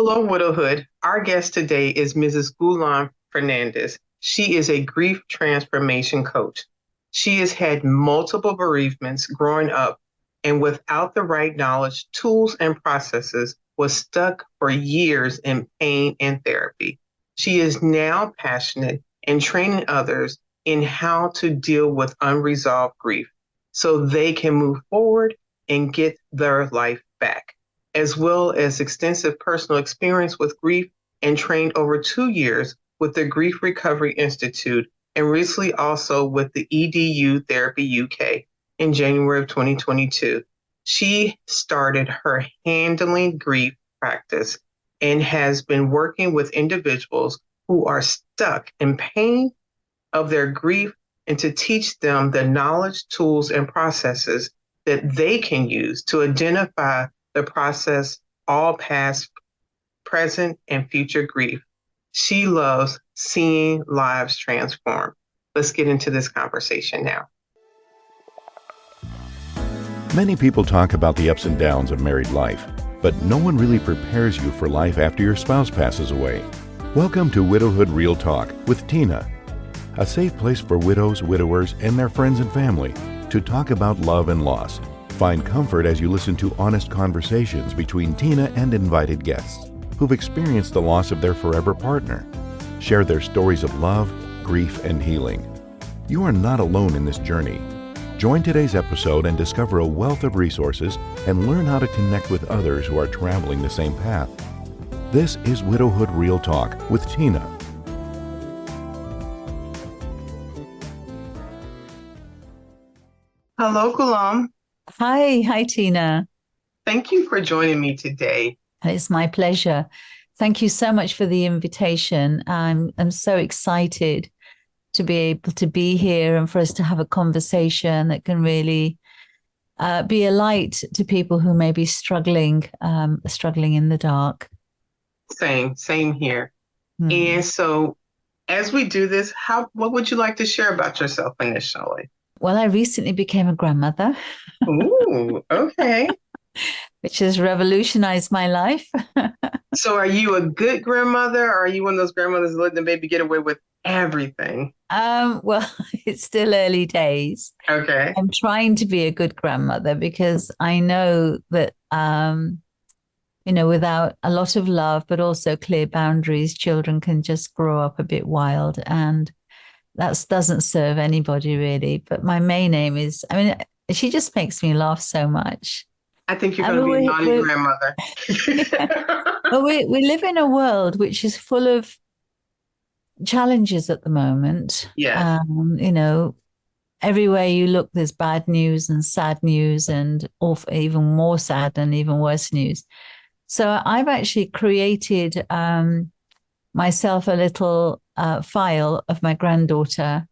Hello, Widowhood. Our guest today is Mrs. Ghulam Fernandes. She is a grief transformation coach. She has had multiple bereavements growing up and without the right knowledge, tools, and processes, was stuck for years in pain and therapy. She is now passionate in training others in how to deal with unresolved grief so they can move forward and get their life back, as well as extensive personal experience with grief and trained over 2 years with the Grief Recovery Institute and recently also with the EDU Therapy UK in January of 2022. She started her handling grief practice and has been working with individuals who are stuck in pain of their grief and to teach them the knowledge, tools, and processes that they can use to identify the process, all past, present, and future grief. She loves seeing lives transform. Let's get into this conversation now. Many people talk about the ups and downs of married life, but no one really prepares you for life after your spouse passes away. Welcome to Widowhood Real Talk with Tina, a safe place for widows, widowers, and their friends and family to talk about love and loss. Find comfort as you listen to honest conversations between Tina and invited guests who've experienced the loss of their forever partner. Share their stories of love, grief, and healing. You are not alone in this journey. Join today's episode and discover a wealth of resources and learn how to connect with others who are traveling the same path. This is Widowhood Real Talk with Tina. Hello, Ghulam. Hi, Tina. Thank you for joining me today. It's my pleasure. Thank you so much for the invitation. I'm so excited to be able to be here and for us to have a conversation that can really be a light to people who may be struggling in the dark. Same here. And so as we do this, what would you like to share about yourself initially? Well, I recently became a grandmother. Ooh, okay. Which has revolutionized my life. So are you a good grandmother, or are you one of those grandmothers that let the baby get away with everything? Well, it's still early days. Okay. I'm trying to be a good grandmother because I know that, without a lot of love, but also clear boundaries, children can just grow up a bit wild, and that doesn't serve anybody really. But my main aim is, she just makes me laugh so much. I think you're going to be a naughty grandmother. Well, we live in a world which is full of challenges at the moment. Yeah. Everywhere you look, there's bad news and sad news and even more sad and even worse news. So I've actually created myself a little file of my granddaughter,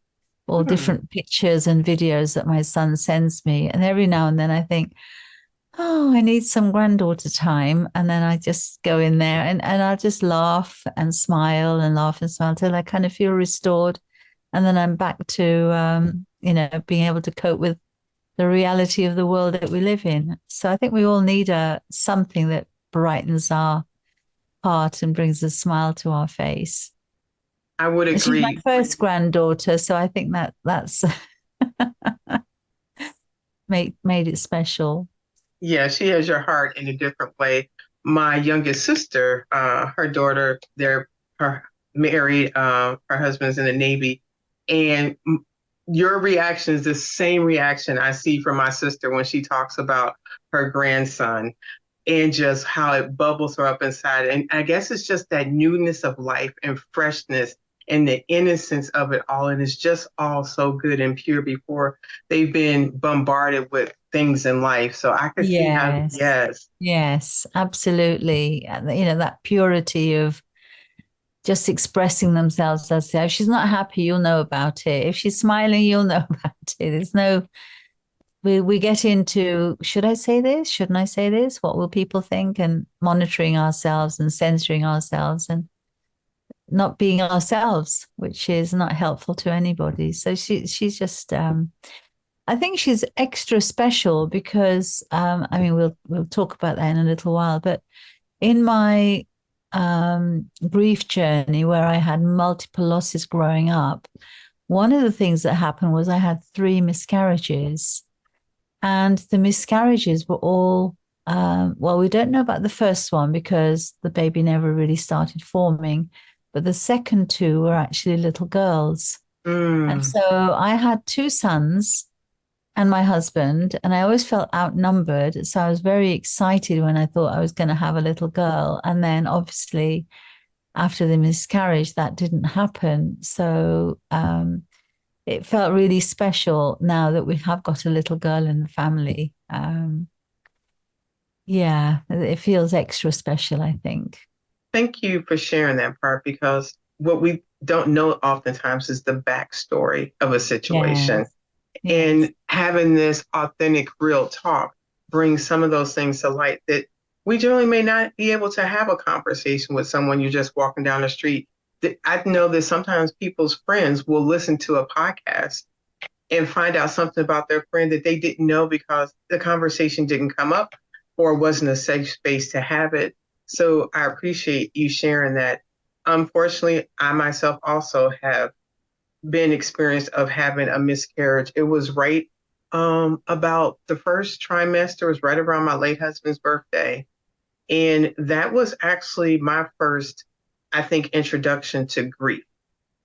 all different pictures and videos that my son sends me. And every now and then I think, oh, I need some granddaughter time. And then I just go in there and I'll just laugh and smile until I kind of feel restored. And then I'm back to, being able to cope with the reality of the world that we live in. So I think we all need something that brightens our heart and brings a smile to our face. I would agree. She's my first granddaughter, so I think that's made it special. Yeah, she has your heart in a different way. My youngest sister, her daughter, they're married, her husband's in the Navy, and your reaction is the same reaction I see from my sister when she talks about her grandson and just how it bubbles her up inside. And I guess it's just that newness of life and freshness and the innocence of it all. And it's just all so good and pure before they've been bombarded with things in life. So I could see how, yes. Yes, absolutely. That purity of just expressing themselves. If she's not happy, you'll know about it. If she's smiling, you'll know about it. We get into, should I say this? Shouldn't I say this? What will people think? And monitoring ourselves and censoring ourselves and not being ourselves, which is not helpful to anybody. So she's just, I think she's extra special because, we'll talk about that in a little while, but in my grief journey where I had multiple losses growing up, one of the things that happened was I had three miscarriages. And the miscarriages were all, well, we don't know about the first one because the baby never really started forming, but the second two were actually little girls. And Mm. so I had two sons and my husband, and I always felt outnumbered. So I was very excited when I thought I was going to have a little girl. And then obviously, after the miscarriage, that didn't happen. So it felt really special now that we have got a little girl in the family. Yeah, it feels extra special, I think. Thank you for sharing that part because what we don't know oftentimes is the backstory of a situation. Yes, yes, And having this authentic, real talk brings some of those things to light that we generally may not be able to have a conversation with someone you're just walking down the street. I know that sometimes people's friends will listen to a podcast and find out something about their friend that they didn't know because the conversation didn't come up or wasn't a safe space to have it. So I appreciate you sharing that. Unfortunately, I myself also have been experienced of having a miscarriage. It was right about the first trimester, was right around my late husband's birthday. And that was actually my first, I think, introduction to grief.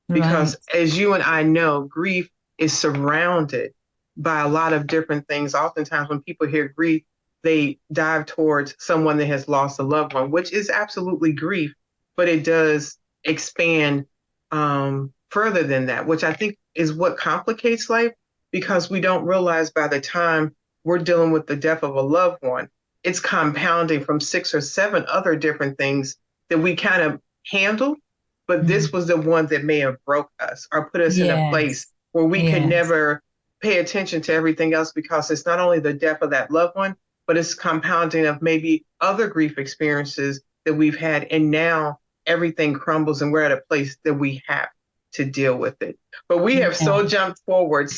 right. Because as you and I know, grief is surrounded by a lot of different things. Oftentimes, when people hear grief, they dive towards someone that has lost a loved one, which is absolutely grief, but it does expand further than that, which I think is what complicates life because we don't realize by the time we're dealing with the death of a loved one, it's compounding from six or seven other different things that we kind of handle, but this Mm. was the one that may have broke us or put us in a place Yes, where we could yes, never pay attention to everything else because it's not only the death of that loved one, but it's compounding of maybe other grief experiences that we've had. And now everything crumbles and we're at a place that we have to deal with it. But we have so yeah. jumped forward.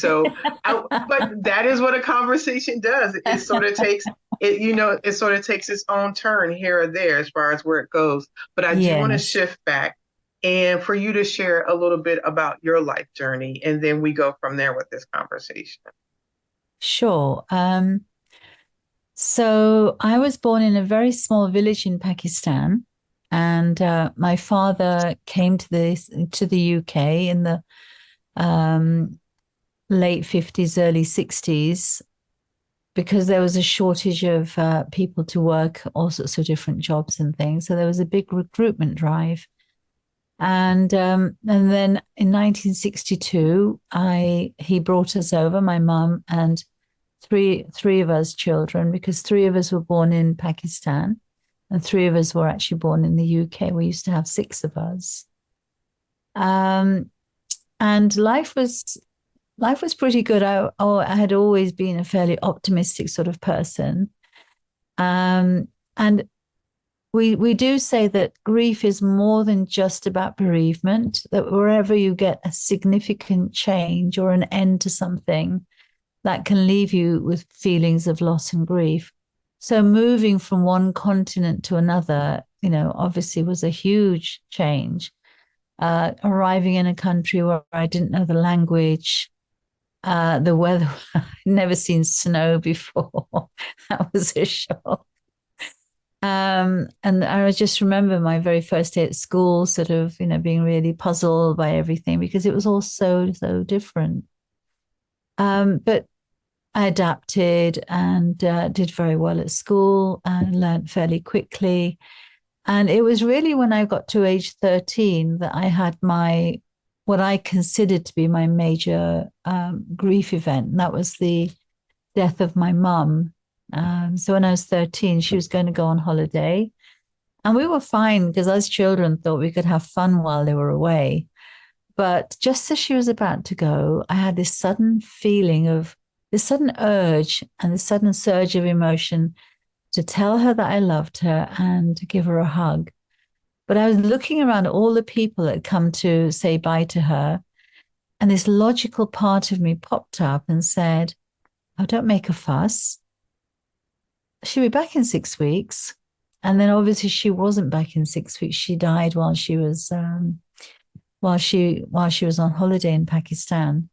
But that is what a conversation does. It sort of takes it, it sort of takes its own turn here or there as far as where it goes. But I do want to Yes, shift back and for you to share a little bit about your life journey, and then we go from there with this conversation. sure. So I was born in a very small village in Pakistan, and my father came to the UK in the um, late 50s, early 60s, because there was a shortage of people to work all sorts of different jobs and things. So there was a big recruitment drive. And then in 1962, I he brought us over, my mum and three of us children, because three of us were born in Pakistan and three of us were actually born in the UK. We used to have six of us. Um, and life was pretty good. I had always been a fairly optimistic sort of person. And we do say that grief is more than just about bereavement, that wherever you get a significant change or an end to something, that can leave you with feelings of loss and grief. So moving from one continent to another, obviously was a huge change. Arriving in a country where I didn't know the language, the weather, I'd never seen snow before. That was a shock. And I just remember my very first day at school, sort of, being really puzzled by everything because it was all so different. But I adapted and did very well at school and learned fairly quickly. And it was really when I got to age 13 that I had what I considered to be my major grief event. And that was the death of my mum. So when I was 13, she was going to go on holiday. And we were fine because us children thought we could have fun while they were away. But just as she was about to go, I had this sudden urge and this sudden surge of emotion to tell her that I loved her and to give her a hug. But I was looking around at all the people that had come to say bye to her. And this logical part of me popped up and said, oh, don't make a fuss. She'll be back in 6 weeks. And then obviously she wasn't back in 6 weeks. She died while she was on holiday in Pakistan.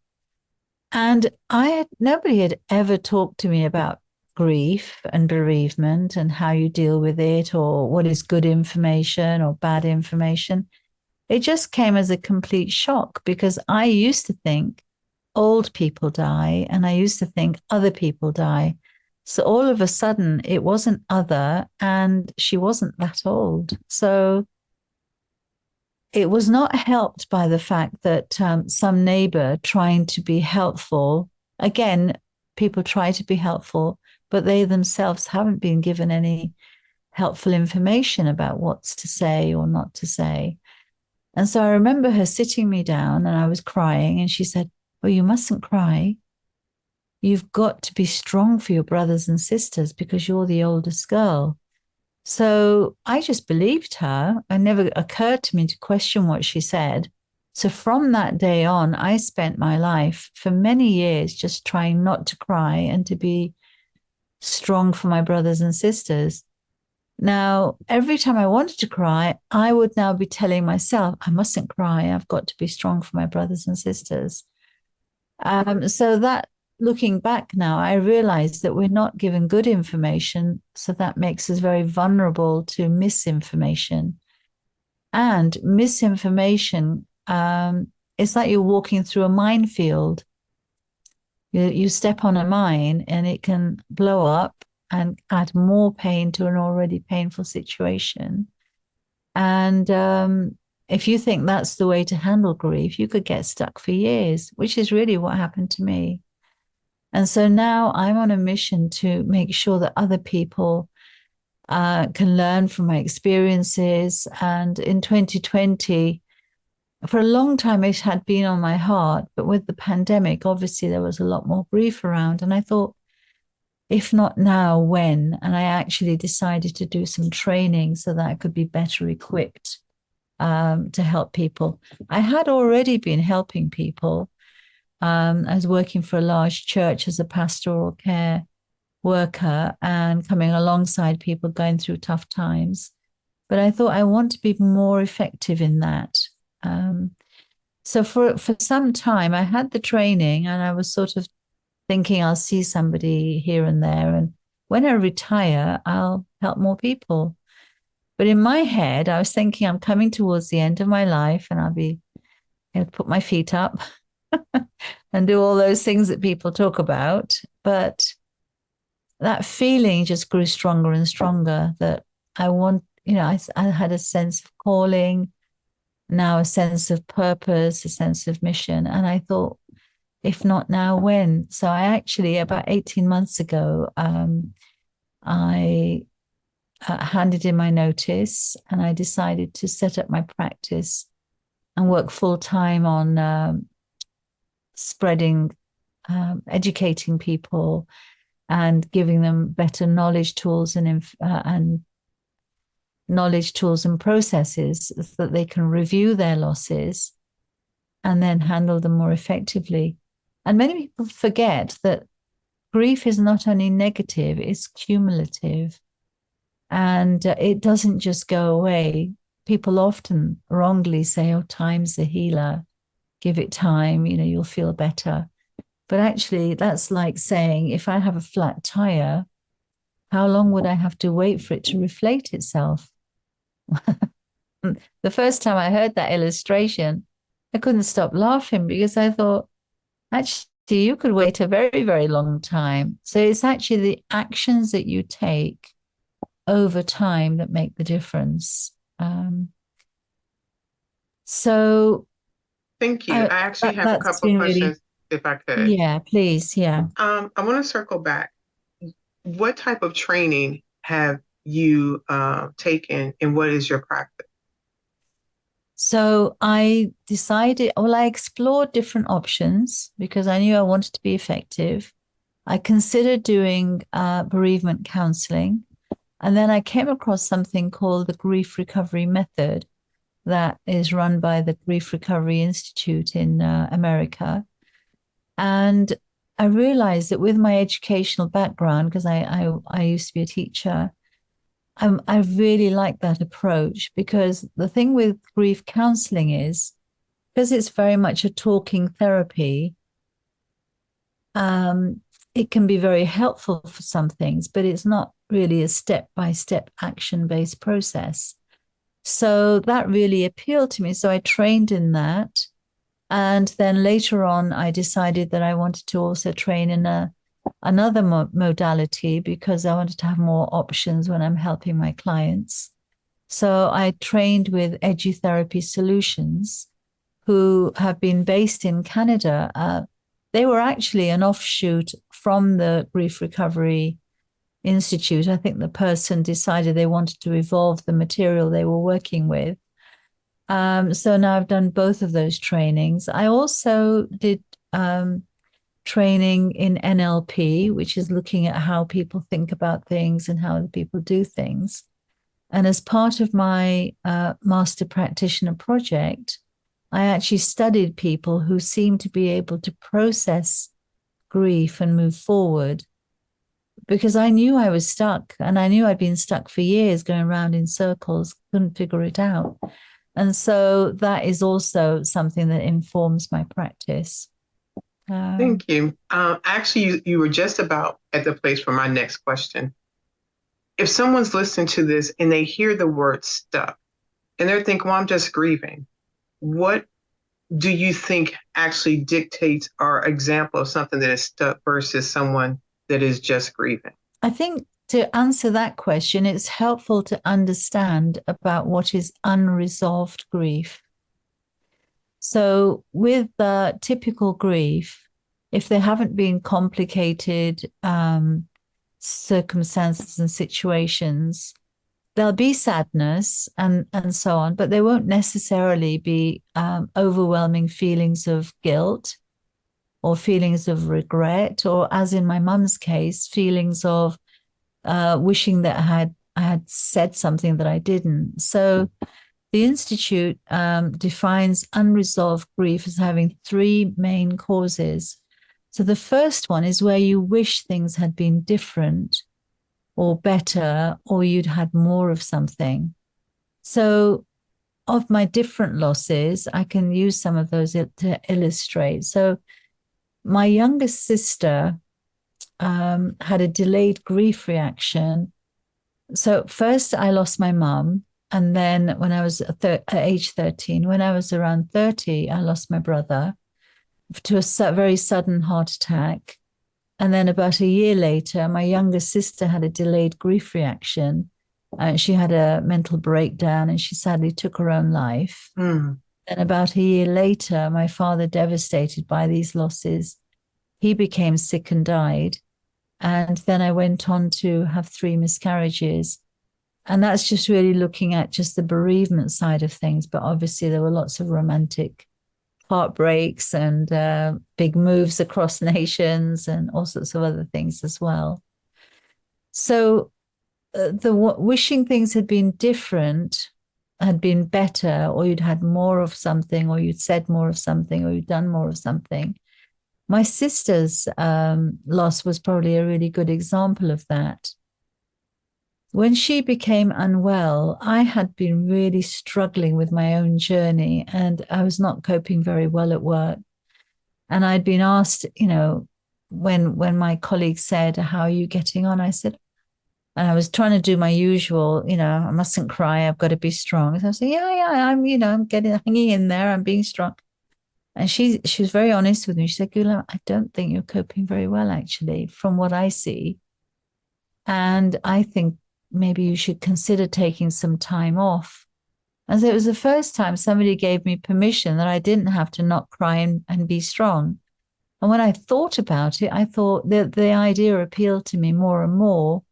And nobody had ever talked to me about grief and bereavement and how you deal with it, or what is good information or bad information. It just came as a complete shock, because I used to think old people die, and I used to think other people die. So all of a sudden it wasn't other, and she wasn't that old. So it was not helped by the fact that some neighbor trying to be helpful, again, people try to be helpful, but they themselves haven't been given any helpful information about what's to say or not to say. And so I remember her sitting me down, and I was crying, and she said, "Oh, you mustn't cry. You've got to be strong for your brothers and sisters because you're the oldest girl." So I just believed her. It never occurred to me to question what she said. So from that day on, I spent my life for many years just trying not to cry and to be strong for my brothers and sisters. Now, every time I wanted to cry, I would now be telling myself, I mustn't cry. I've got to be strong for my brothers and sisters. So that, looking back now, I realize that we're not given good information. So that makes us very vulnerable to misinformation. And misinformation, it's like you're walking through a minefield. You step on a mine and it can blow up and add more pain to an already painful situation. And if you think that's the way to handle grief, you could get stuck for years, which is really what happened to me. And so now I'm on a mission to make sure that other people can learn from my experiences. And in 2020, for a long time, it had been on my heart. But with the pandemic, obviously, there was a lot more grief around. And I thought, if not now, when? And I actually decided to do some training so that I could be better equipped to help people. I had already been helping people. I was working for a large church as a pastoral care worker and coming alongside people going through tough times. But I thought I want to be more effective in that. So for some time, I had the training, and I was sort of thinking I'll see somebody here and there. And when I retire, I'll help more people. But in my head, I was thinking I'm coming towards the end of my life, and I'll be able to put my feet up and do all those things that people talk about. But that feeling just grew stronger and stronger, that I want, I had a sense of calling, now a sense of purpose, a sense of mission. And I thought, if not now, when? So I actually, about 18 months ago, I handed in my notice, and I decided to set up my practice and work full time on spreading, educating people and giving them better knowledge tools and knowledge tools and processes so that they can review their losses and then handle them more effectively. And many people forget that grief is not only negative, it's cumulative. And it doesn't just go away. People often wrongly say, oh, time's the healer. Give it time, you'll feel better. But actually, that's like saying, if I have a flat tire, how long would I have to wait for it to reflate itself? The first time I heard that illustration, I couldn't stop laughing, because I thought, actually, you could wait a very, very long time. So it's actually the actions that you take over time that make the difference. So thank you. I actually have a couple of questions, if I could. Yeah, please. Yeah. I want to circle back. What type of training have you taken, and what is your practice? So I decided, I explored different options because I knew I wanted to be effective. I considered doing bereavement counseling. And then I came across something called the Grief Recovery Method that is run by the Grief Recovery Institute in America. And I realized that with my educational background, because I used to be a teacher, I really like that approach, because the thing with grief counseling is, because it's very much a talking therapy, um, it can be very helpful for some things, but it's not really a step-by-step action-based process. So that really appealed to me. So I trained in that. And then later on, I decided that I wanted to also train in another modality, because I wanted to have more options when I'm helping my clients. So I trained with Edutherapy Solutions, who have been based in Canada. They were actually an offshoot from the Grief Recovery Institute. I think the person decided they wanted to evolve the material they were working with. So now I've done both of those trainings. I also did training in NLP, which is looking at how people think about things and how people do things. And as part of my master practitioner project, I actually studied people who seemed to be able to process grief and move forward, because I knew I was stuck, and I knew I'd been stuck for years going around in circles, couldn't figure it out. And so that is also something that informs my practice. Thank you. Actually, you were just about at the place for my next question. If someone's listening to this and they hear the word stuck and they're thinking, well, I'm just grieving, what do you think actually dictates our example of something that is stuck versus someone that is just grieving? I think to answer that question, it's helpful to understand about what is unresolved grief. So, with the typical grief, if there haven't been complicated circumstances and situations, there'll be sadness and so on, but there won't necessarily be overwhelming feelings of guilt or feelings of regret, or, as in my mum's case, feelings of wishing that I had said something that I didn't. So the Institute defines unresolved grief as having three main causes. So the first one is where you wish things had been different or better, or you'd had more of something. So, of my different losses, I can use some of those to illustrate. So, my youngest sister had a delayed grief reaction. So, first, I lost my mum. And then, when I was at age 13, when I was around 30, I lost my brother to a very sudden heart attack. And then about a year later, my younger sister had a delayed grief reaction. She had a mental breakdown and she sadly took her own life. Mm. And about a year later, my father, devastated by these losses, he became sick and died. And then I went on to have 3 miscarriages. And that's just really looking at just the bereavement side of things. But obviously, there were lots of romantic heartbreaks and big moves across nations and all sorts of other things as well. So the wishing things had been different, had been better, or you'd had more of something, or you'd said more of something, or you'd done more of something. My sister's loss was probably a really good example of that. When she became unwell, I had been really struggling with my own journey, and I was not coping very well at work. And I'd been asked, when my colleague said, "How are you getting on?" I said, and I was trying to do my usual, I mustn't cry, I've got to be strong. So I said, yeah, I'm hanging in there, I'm being strong. And she was very honest with me. She said, "Ghulam, I don't think you're coping very well, actually, from what I see. And I think maybe you should consider taking some time off." And so it was the first time somebody gave me permission that I didn't have to not cry and be strong. And when I thought about it, I thought that the idea appealed to me more and more.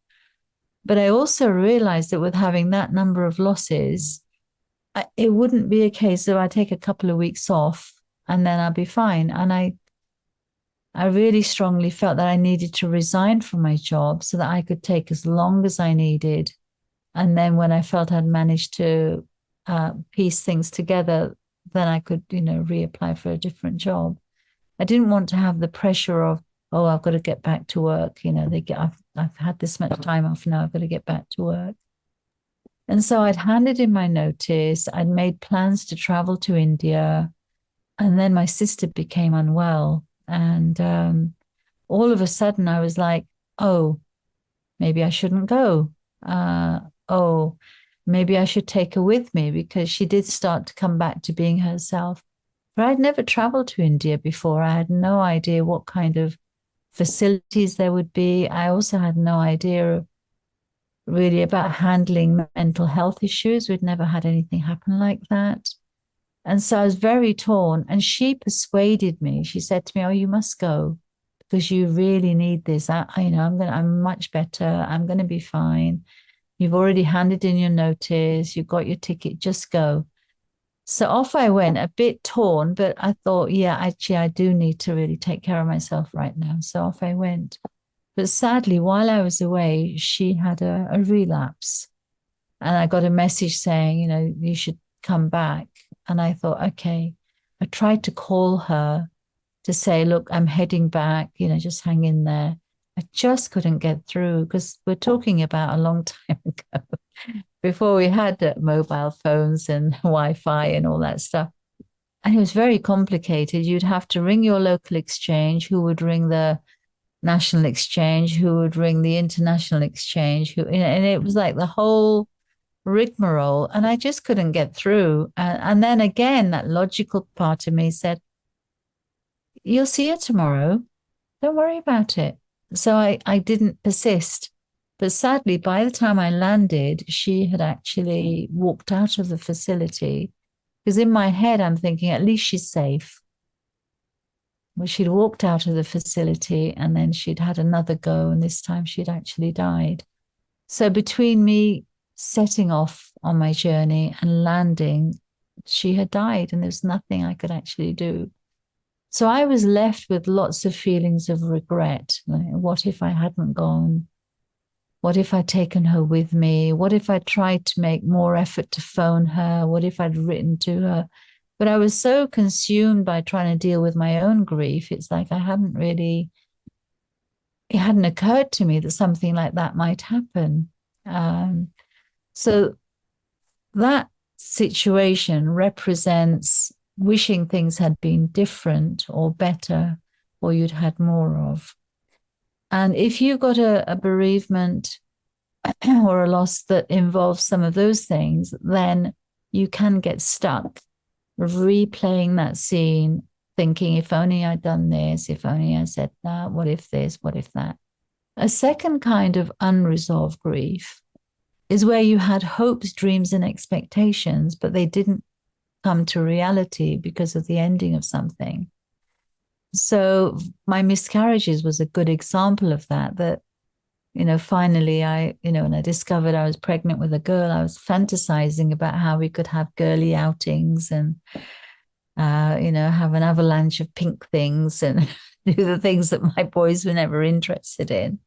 But I also realized that with having that number of losses, it wouldn't be a case of I take a couple of weeks off and then I'll be fine. And I really strongly felt that I needed to resign from my job so that I could take as long as I needed. And then when I felt I'd managed to piece things together, then I could, reapply for a different job. I didn't want to have the pressure of, oh, I've got to get back to work. I've had this much time off now, I've got to get back to work. And so I'd handed in my notice. I'd made plans to travel to India. And then my sister became unwell. And all of a sudden, I was like, oh, maybe I shouldn't go. Oh, maybe I should take her with me, because she did start to come back to being herself. But I'd never traveled to India before. I had no idea what kind of facilities there would be. I also had no idea really about handling mental health issues. We'd never had anything happen like that. And so I was very torn. And she persuaded me. She said to me, "Oh, you must go because you really need this. I'm much better. I'm going to be fine. You've already handed in your notice. You've got your ticket. Just go." So off I went, a bit torn, but I thought, yeah, actually, I do need to really take care of myself right now. So off I went. But sadly, while I was away, she had a relapse. And I got a message saying, you should come back. And I thought, okay. I tried to call her to say, look, I'm heading back, just hang in there. I just couldn't get through, because we're talking about a long time ago, before we had mobile phones and Wi-Fi and all that stuff. And it was very complicated. You'd have to ring your local exchange, who would ring the national exchange, who would ring the international exchange, and it was like the whole rigmarole. And I just couldn't get through. And then again, that logical part of me said, you'll see her tomorrow. Don't worry about it. So I didn't persist. But sadly, by the time I landed, she had actually walked out of the facility, because in my head, I'm thinking, at least she's safe. Well, she'd walked out of the facility, and then she'd had another go, and this time she'd actually died. So between me setting off on my journey and landing, she had died, and there was nothing I could actually do. So I was left with lots of feelings of regret. Like, what if I hadn't gone? What if I'd taken her with me? What if I tried to make more effort to phone her? What if I'd written to her? But I was so consumed by trying to deal with my own grief. It's like it hadn't occurred to me that something like that might happen. So that situation represents wishing things had been different or better, or you'd had more of. And if you got a bereavement or a loss that involves some of those things, then you can get stuck replaying that scene, thinking, if only I'd done this, if only I said that, what if this, what if that. A second kind of unresolved grief is where you had hopes, dreams, and expectations, but they didn't come to reality because of the ending of something. So my miscarriages was a good example of that, finally when I discovered I was pregnant with a girl, I was fantasizing about how we could have girly outings and, have an avalanche of pink things and do the things that my boys were never interested in.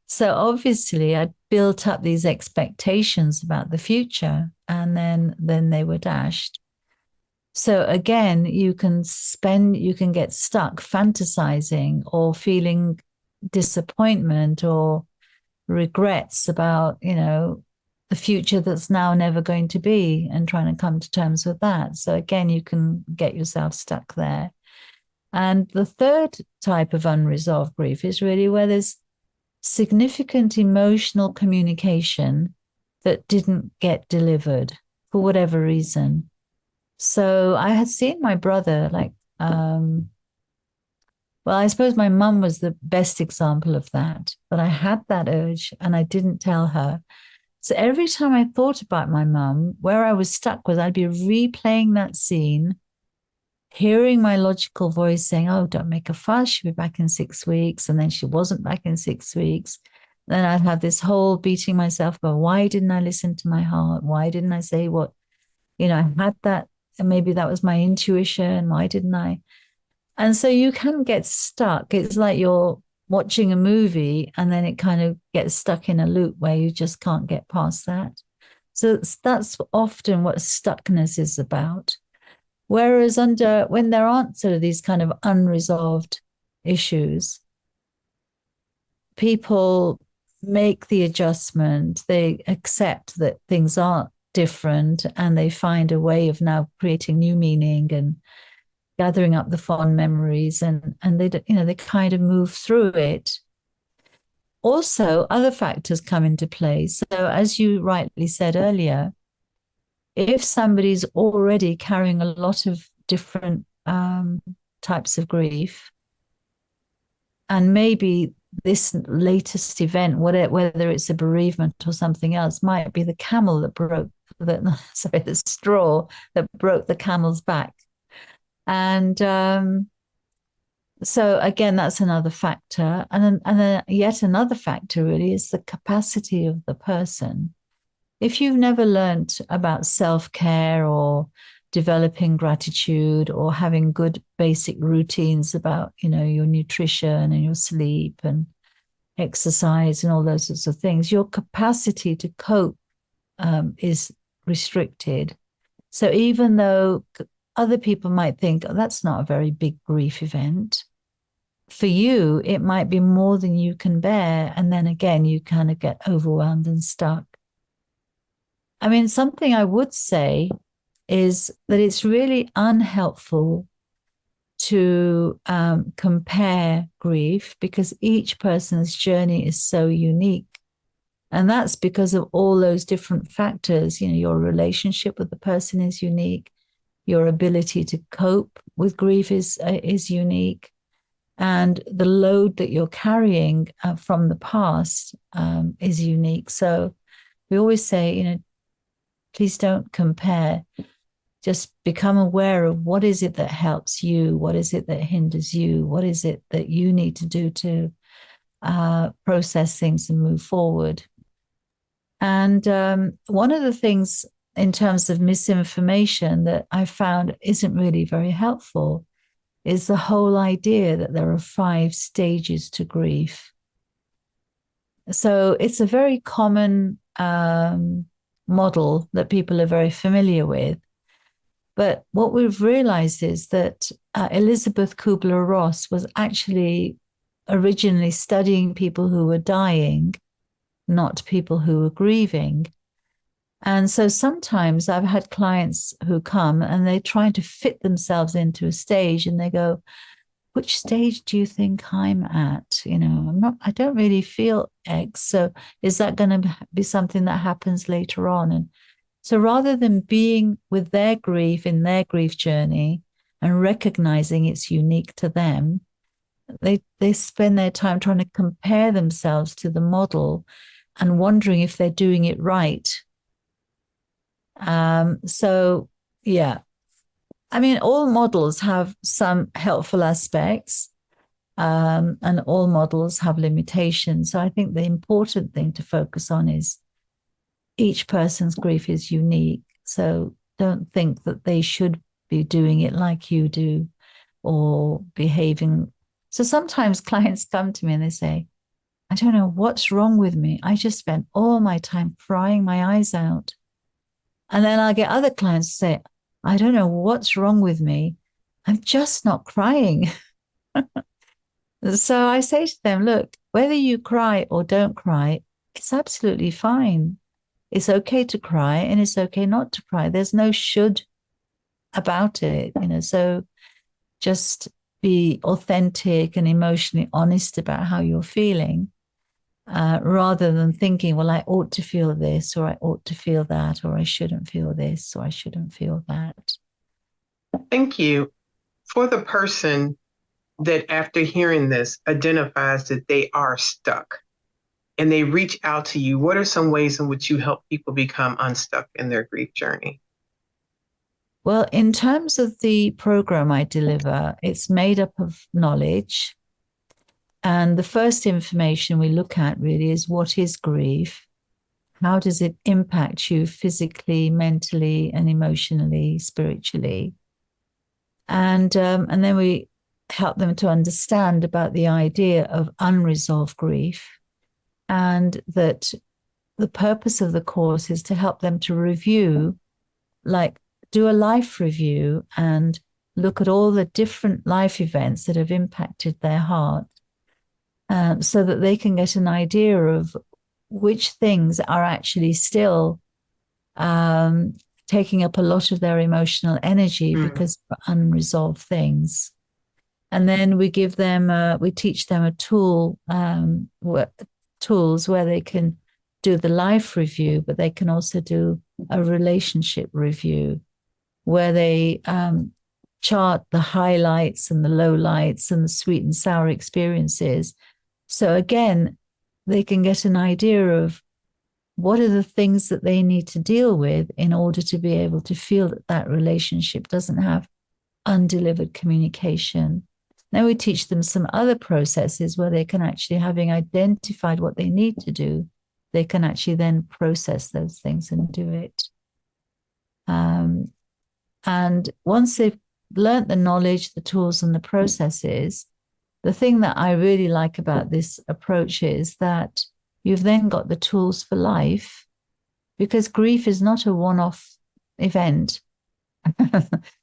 So obviously I built up these expectations about the future, and then they were dashed. So again, you can get stuck fantasizing or feeling disappointment or regrets about, the future that's now never going to be, and trying to come to terms with that. So again, you can get yourself stuck there. And the third type of unresolved grief is really where there's significant emotional communication that didn't get delivered for whatever reason. So I had seen my brother, I suppose my mum was the best example of that, but I had that urge and I didn't tell her. So every time I thought about my mum, where I was stuck was I'd be replaying that scene, hearing my logical voice saying, oh, don't make a fuss, she'll be back in 6 weeks. And then she wasn't back in 6 weeks. Then I'd have this whole beating myself about, why didn't I listen to my heart? Why didn't I say what, I had that, and maybe that was my intuition. Why didn't I? And so you can get stuck. It's like you're watching a movie and then it kind of gets stuck in a loop where you just can't get past that. So that's often what stuckness is about. Whereas when there aren't sort of these kind of unresolved issues, people make the adjustment, they accept that things are different, and they find a way of now creating new meaning and gathering up the fond memories, and they, you know, they kind of move through it. Also, other factors come into play. So, as you rightly said earlier, if somebody's already carrying a lot of different types of grief, and maybe this latest event, whether it's a bereavement or something else, might be the camel that broke the straw that broke the camel's back. And so again, that's another factor. And then yet another factor really is the capacity of the person. If you've never learned about self-care or developing gratitude or having good basic routines about, you know, your nutrition and your sleep and exercise and all those sorts of things, your capacity to cope is restricted. So even though other people might think, oh, that's not a very big grief event, for you, it might be more than you can bear. And then again, you kind of get overwhelmed and stuck. I mean, something I would say is that it's really unhelpful to compare grief, because each person's journey is so unique. And that's because of all those different factors. You know, your relationship with the person is unique. Your ability to cope with grief is unique. And the load that you're carrying from the past is unique. So we always say, you know, please don't compare. Just become aware of what is it that helps you, what is it that hinders you, what is it that you need to do to process things and move forward. And one of the things in terms of misinformation that I found isn't really very helpful is the whole idea that there are 5 stages to grief. So it's a very common model that people are very familiar with. But what we've realized is that Elizabeth Kubler-Ross was actually originally studying people who were dying, not people who were grieving. And so sometimes I've had clients who come and they try to fit themselves into a stage, and they go, which stage do you think I'm at? You know, I don't really feel X. So is that going to be something that happens later on? And so rather than being with their grief in their grief journey and recognizing it's unique to them, they spend their time trying to compare themselves to the model and wondering if they're doing it right. So, yeah, I mean, all models have some helpful aspects, and all models have limitations. So I think the important thing to focus on is each person's grief is unique. So don't think that they should be doing it like you do or behaving. So sometimes clients come to me and they say, I don't know what's wrong with me. I just spent all my time crying my eyes out. And then I'll get other clients to say, I don't know what's wrong with me. I'm just not crying. So I say to them, look, whether you cry or don't cry, it's absolutely fine. It's okay to cry and it's okay not to cry. There's no should about it, you know. So just be authentic and emotionally honest about how you're feeling, rather than thinking, well, I ought to feel this, or I ought to feel that, or I shouldn't feel this, or I shouldn't feel that. Thank you. For the person that after hearing this identifies that they are stuck and they reach out to you, what are some ways in which you help people become unstuck in their grief journey? Well, in terms of the program I deliver, it's made up of knowledge. And the first information we look at really is, what is grief? How does it impact you physically, mentally, and emotionally, spiritually? And then we help them to understand about the idea of unresolved grief, and that the purpose of the course is to help them to review, like do a life review and look at all the different life events that have impacted their heart, so that they can get an idea of which things are actually still taking up a lot of their emotional energy because of unresolved things. And then we give them, we teach them a tool, tools where they can do the life review, but they can also do a relationship review where they chart the highlights and the lowlights and the sweet and sour experiences. So again, they can get an idea of what are the things that they need to deal with in order to be able to feel that that relationship doesn't have undelivered communication. Then we teach them some other processes where they can actually, having identified what they need to do, they can actually then process those things and do it. And once they've learned the knowledge, the tools, and the processes, the thing that I really like about this approach is that you've then got the tools for life, because grief is not a one-off event.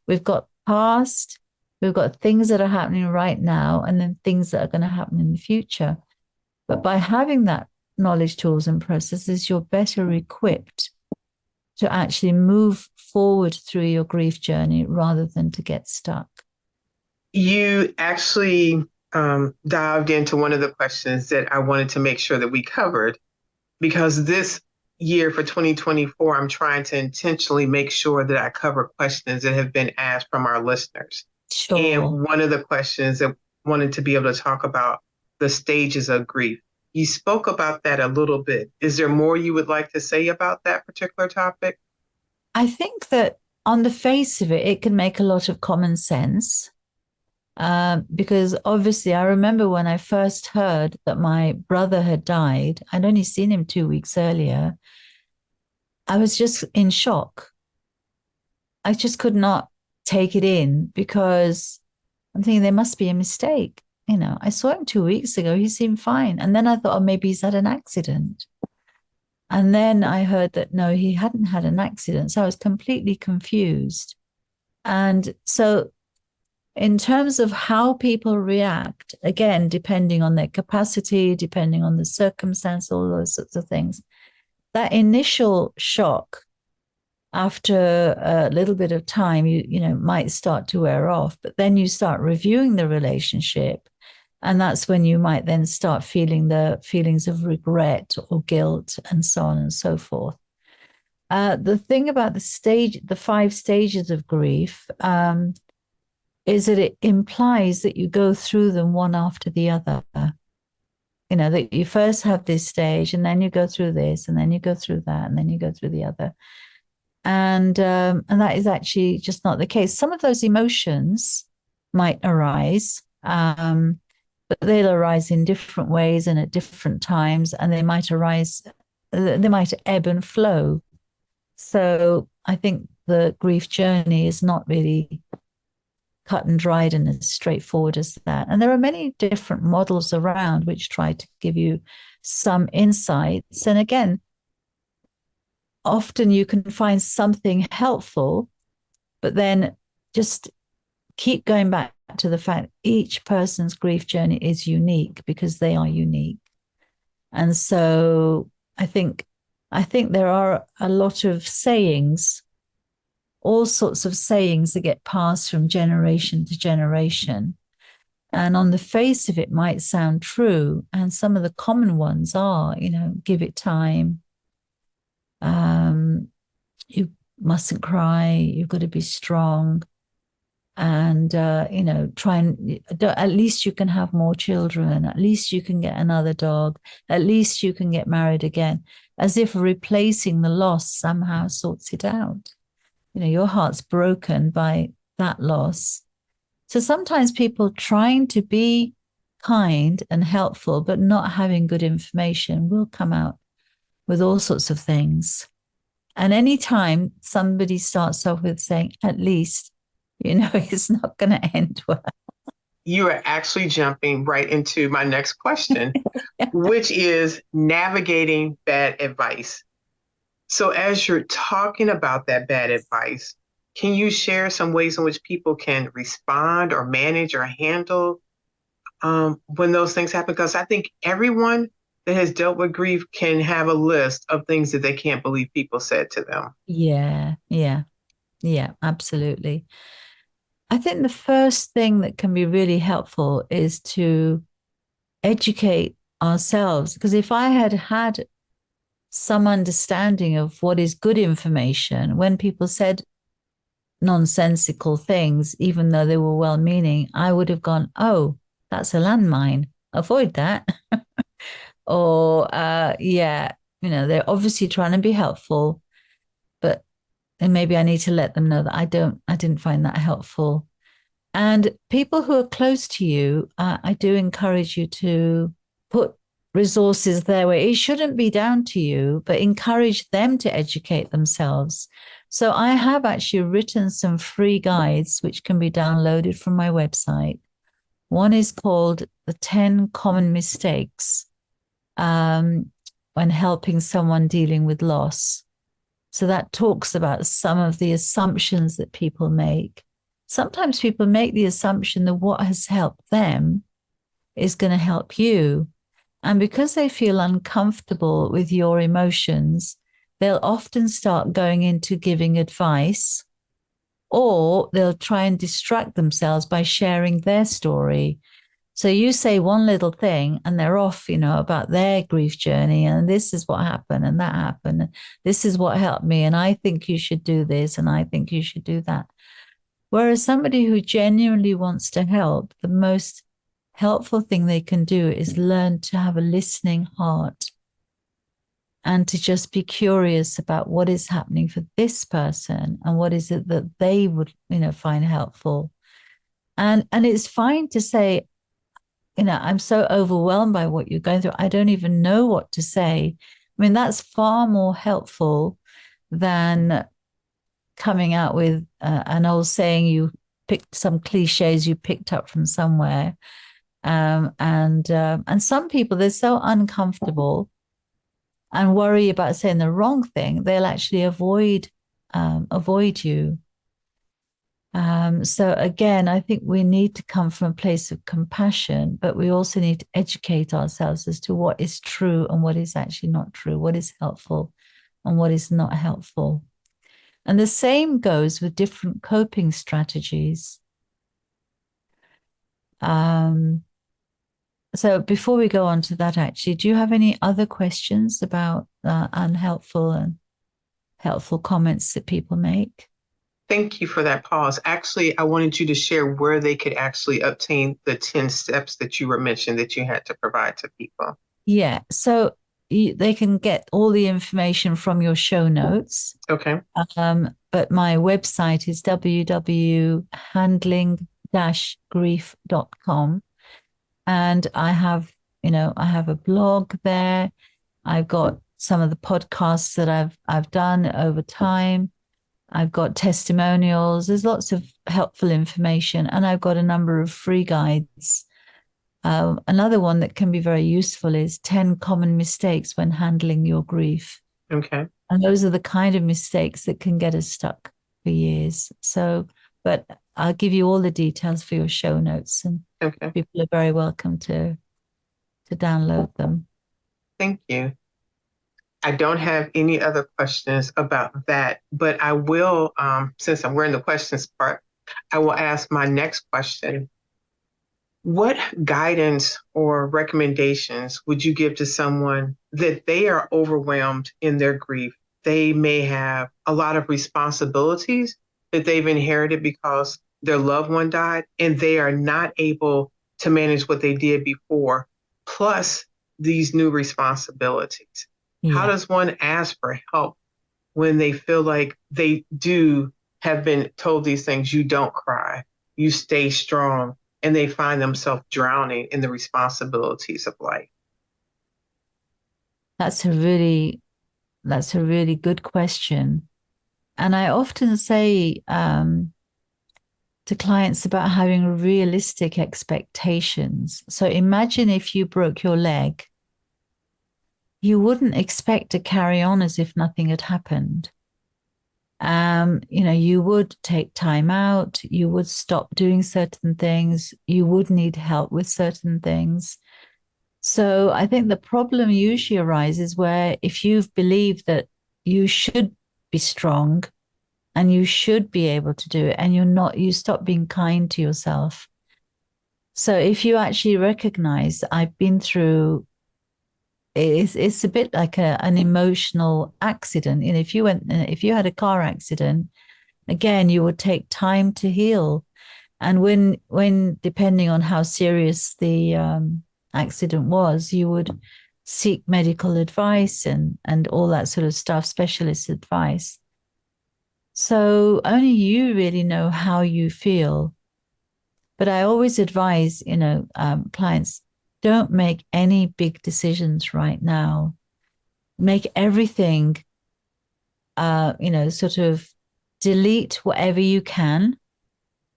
We've got past, we've got things that are happening right now, and then things that are going to happen in the future. But by having that knowledge, tools, and processes, you're better equipped to actually move forward through your grief journey rather than to get stuck. You actually dived into one of the questions that I wanted to make sure that we covered, because this year for 2024, I'm trying to intentionally make sure that I cover questions that have been asked from our listeners. Sure. And one of the questions that I wanted to be able to talk about the stages of grief. You spoke about that a little bit. Is there more you would like to say about that particular topic? I think that on the face of it, it can make a lot of common sense. Because obviously, I remember when I first heard that my brother had died, I'd only seen him 2 weeks earlier. I was just in shock. I just could not take it in, because I'm thinking there must be a mistake. You know, I saw him 2 weeks ago. He seemed fine. And then I thought, oh, maybe he's had an accident. And then I heard that, no, he hadn't had an accident. So I was completely confused. And so in terms of how people react, again, depending on their capacity, depending on the circumstance, all those sorts of things, that initial shock after a little bit of time, you know, might start to wear off, but then you start reviewing the relationship. And that's when you might then start feeling the feelings of regret or guilt and so on and so forth. The thing about the 5 stages of grief is that it implies that you go through them one after the other. You know, that you first have this stage, and then you go through this, and then you go through that, and then you go through the other. And that is actually just not the case. Some of those emotions might arise, but they'll arise in different ways and at different times, and they might ebb and flow. So I think the grief journey is not really cut and dried and as straightforward as that. And there are many different models around which try to give you some insights. And again, often you can find something helpful, but then just keep going back to the fact each person's grief journey is unique because they are unique. And so I think there are a lot of sayings, all sorts of sayings that get passed from generation to generation. And on the face of it might sound true. And some of the common ones are, you know, give it time. You mustn't cry. You've got to be strong. And, you know, at least you can have more children. At least you can get another dog. At least you can get married again. As if replacing the loss somehow sorts it out. You know, your heart's broken by that loss. So sometimes people trying to be kind and helpful, but not having good information will come out with all sorts of things. And anytime somebody starts off with saying, at least, you know, it's not going to end well. You are actually jumping right into my next question, which is navigating bad advice. So as you're talking about that bad advice, can you share some ways in which people can respond or manage or handle when those things happen? Because I think everyone that has dealt with grief can have a list of things that they can't believe people said to them. Yeah, yeah, yeah, absolutely. I think the first thing that can be really helpful is to educate ourselves. Because if I had had some understanding of what is good information, when people said nonsensical things, even though they were well meaning, I would have gone, oh, that's a landmine. Avoid that. Or, yeah, they're obviously trying to be helpful, but and maybe I need to let them know that I didn't find that helpful. And people who are close to you, I do encourage you to put resources there where it shouldn't be down to you, but encourage them to educate themselves. So I have actually written some free guides which can be downloaded from my website. One is called The 10 Common Mistakes when helping someone dealing with loss. So that talks about some of the assumptions that people make. Sometimes people make the assumption that what has helped them is going to help you. And because they feel uncomfortable with your emotions, they'll often start going into giving advice, or they'll try and distract themselves by sharing their story. So you say one little thing and they're off, about their grief journey. And this is what happened and that happened. And this is what helped me. And I think you should do this. And I think you should do that. Whereas somebody who genuinely wants to help, the most helpful thing they can do is learn to have a listening heart and to just be curious about what is happening for this person and what is it that they would, find helpful. And it's fine to say, I'm so overwhelmed by what you're going through. I don't even know what to say. I mean, that's far more helpful than coming out with an old saying you picked some cliches you picked up from somewhere. And some people, they're so uncomfortable and worry about saying the wrong thing, they'll actually avoid you. So again, I think we need to come from a place of compassion, but we also need to educate ourselves as to what is true and what is actually not true, what is helpful and what is not helpful. And the same goes with different coping strategies. So before we go on to that, actually, do you have any other questions about unhelpful and helpful comments that people make? Thank you for that pause. Actually, I wanted you to share where they could actually obtain the 10 steps that you were mentioned that you had to provide to people. Yeah. So they can get all the information from your show notes. Okay. But my website is www.handling-grief.com. And I have a blog there. I've got some of the podcasts that I've done over time. I've got testimonials. There's lots of helpful information, and I've got a number of free guides. Another one that can be very useful is 10 common mistakes when handling your grief. Okay. And those are the kind of mistakes that can get us stuck for years. So, but I'll give you all the details for your show notes, and okay. People are very welcome to download them. Thank you. I don't have any other questions about that, but I will, since we're in the questions part, I will ask my next question. What guidance or recommendations would you give to someone that they are overwhelmed in their grief? They may have a lot of responsibilities that they've inherited because their loved one died, and they are not able to manage what they did before, plus these new responsibilities. Yeah. How does one ask for help when they feel like they do have been told these things? You don't cry, you stay strong, and they find themselves drowning in the responsibilities of life? That's a really good question. And I often say to clients about having realistic expectations. So imagine if you broke your leg, you wouldn't expect to carry on as if nothing had happened. You would take time out, you would stop doing certain things, you would need help with certain things. So I think the problem usually arises where if you've believed that you should be strong and you should be able to do it and you're not, you stop being kind to yourself. So if you actually recognize I've been through, it's a bit like an emotional accident. You know, if you had a car accident, again, you would take time to heal. And when depending on how serious the accident was, you would seek medical advice and all that sort of stuff, specialist advice. So only you really know how you feel. But I always advise, clients, don't make any big decisions right now. Make everything, sort of delete whatever you can,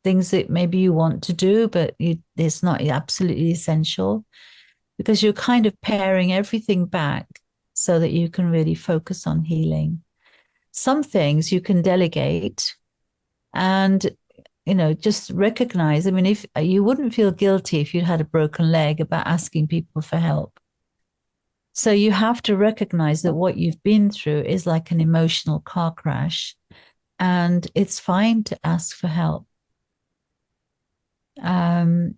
things that maybe you want to do, but it's not absolutely essential because you're kind of paring everything back so that you can really focus on healing. Some things you can delegate and just recognize. I mean, if you wouldn't feel guilty if you had a broken leg about asking people for help. So you have to recognize that what you've been through is like an emotional car crash, and it's fine to ask for help. And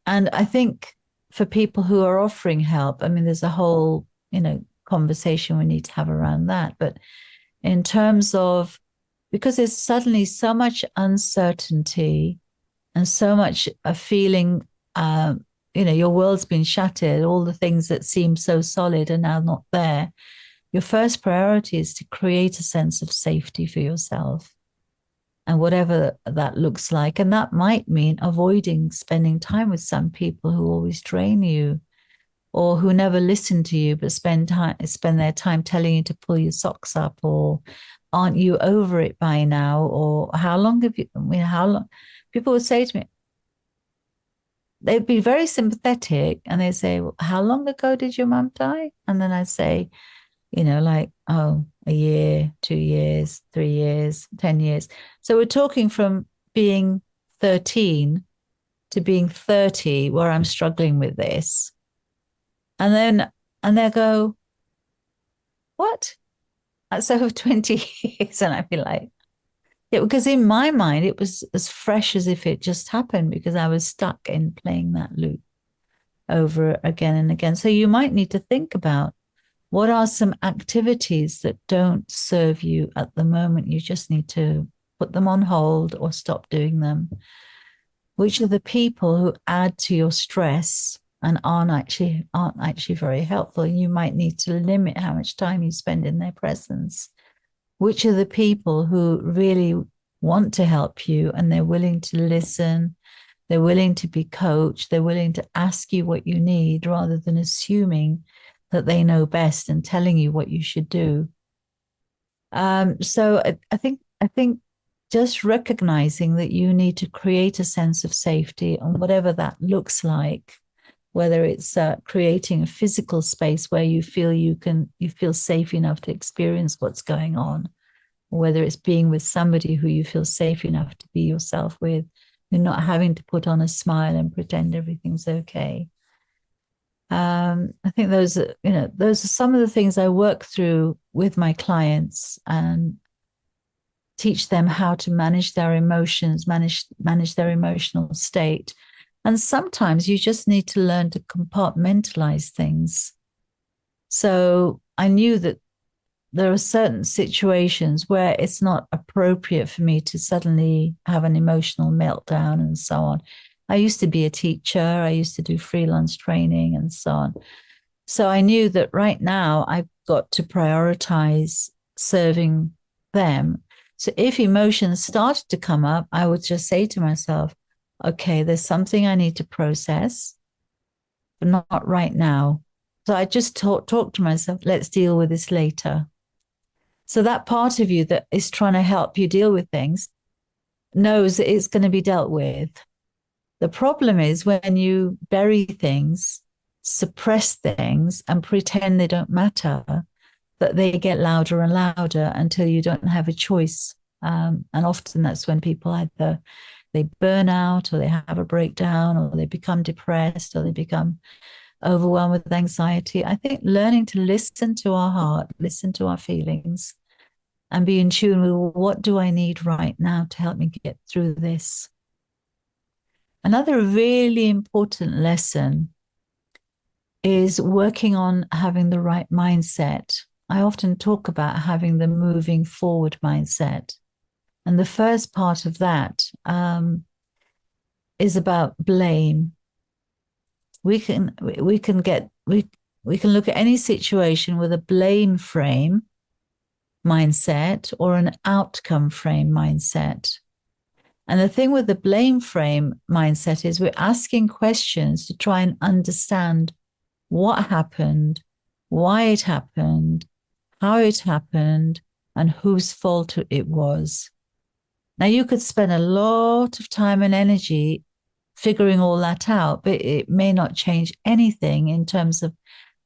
I think for people who are offering help, I mean, there's a whole, conversation we need to have around that. But in terms of, because there's suddenly so much uncertainty and so much a feeling, your world's been shattered, all the things that seem so solid are now not there. Your first priority is to create a sense of safety for yourself and whatever that looks like. And that might mean avoiding spending time with some people who always drain you or who never listen to you, but spend their time telling you to pull your socks up, or aren't you over it by now? Or how long have you, how long? People would say to me, they'd be very sympathetic and they'd say, well, how long ago did your mum die? And then I'd say, oh, a year, 2 years, 3 years, 10 years. So we're talking from being 13 to being 30, where I'm struggling with this. And they'll go, what? That's over 20 years. And I'd be like, yeah, because in my mind, it was as fresh as if it just happened because I was stuck in playing that loop over again and again. So you might need to think about what are some activities that don't serve you at the moment. You just need to put them on hold or stop doing them. Which are the people who add to your stress and aren't actually very helpful? You might need to limit how much time you spend in their presence. Which are the people who really want to help you and they're willing to listen, they're willing to be coached, they're willing to ask you what you need rather than assuming that they know best and telling you what you should do. So I think just recognizing that you need to create a sense of safety, and whatever that looks like, whether it's creating a physical space where you feel safe enough to experience what's going on, or whether it's being with somebody who you feel safe enough to be yourself with, you're not having to put on a smile and pretend everything's okay. I think those are some of the things I work through with my clients and teach them how to manage their emotions, manage their emotional state. And sometimes you just need to learn to compartmentalize things. So I knew that there are certain situations where it's not appropriate for me to suddenly have an emotional meltdown and so on. I used to be a teacher. I used to do freelance training and so on. So I knew that right now I've got to prioritize serving them. So if emotions started to come up, I would just say to myself, okay, there's something I need to process, but not right now. So I just talk to myself, let's deal with this later. So that part of you that is trying to help you deal with things knows that it's going to be dealt with. The problem is when you bury things, suppress things, and pretend they don't matter, that they get louder and louder until you don't have a choice. And often that's when people either they burn out or they have a breakdown or they become depressed or they become overwhelmed with anxiety. I think learning to listen to our heart, listen to our feelings, and be in tune with what do I need right now to help me get through this. Another really important lesson is working on having the right mindset. I often talk about having the moving forward mindset. And the first part of that is about blame. We can look at any situation with a blame frame mindset or an outcome frame mindset. And the thing with the blame frame mindset is we're asking questions to try and understand what happened, why it happened, how it happened, and whose fault it was. Now, you could spend a lot of time and energy figuring all that out, but it may not change anything in terms of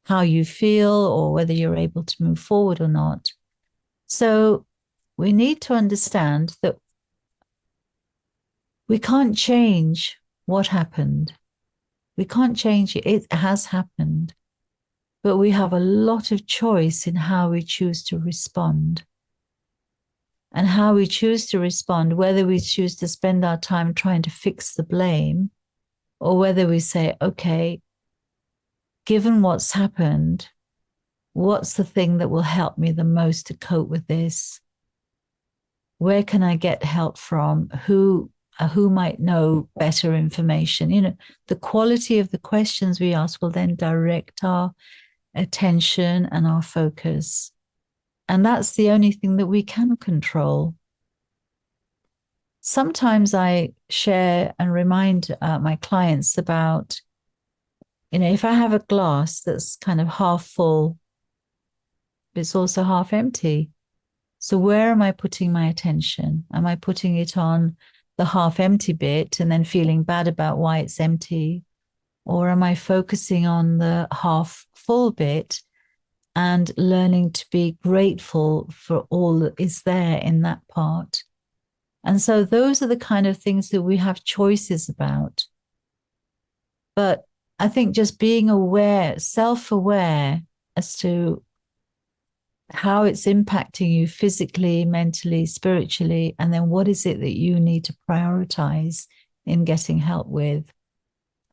how you feel or whether you're able to move forward or not. So we need to understand that we can't change what happened. We can't change it. It has happened. But we have a lot of choice in how we choose to respond. And how we choose to respond, whether we choose to spend our time trying to fix the blame, or whether we say, okay, given what's happened, what's the thing that will help me the most to cope with this? Where can I get help from? Who might know better information? You know, the quality of the questions we ask will then direct our attention and our focus. And that's the only thing that we can control. Sometimes I share and remind my clients about, you know, if I have a glass that's kind of half full, it's also half empty. So where am I putting my attention? Am I putting it on the half empty bit and then feeling bad about why it's empty? Or am I focusing on the half full bit and learning to be grateful for all that is there in that part? And so those are the kind of things that we have choices about. But I think just being aware, self-aware as to how it's impacting you physically, mentally, spiritually, and then what is it that you need to prioritize in getting help with,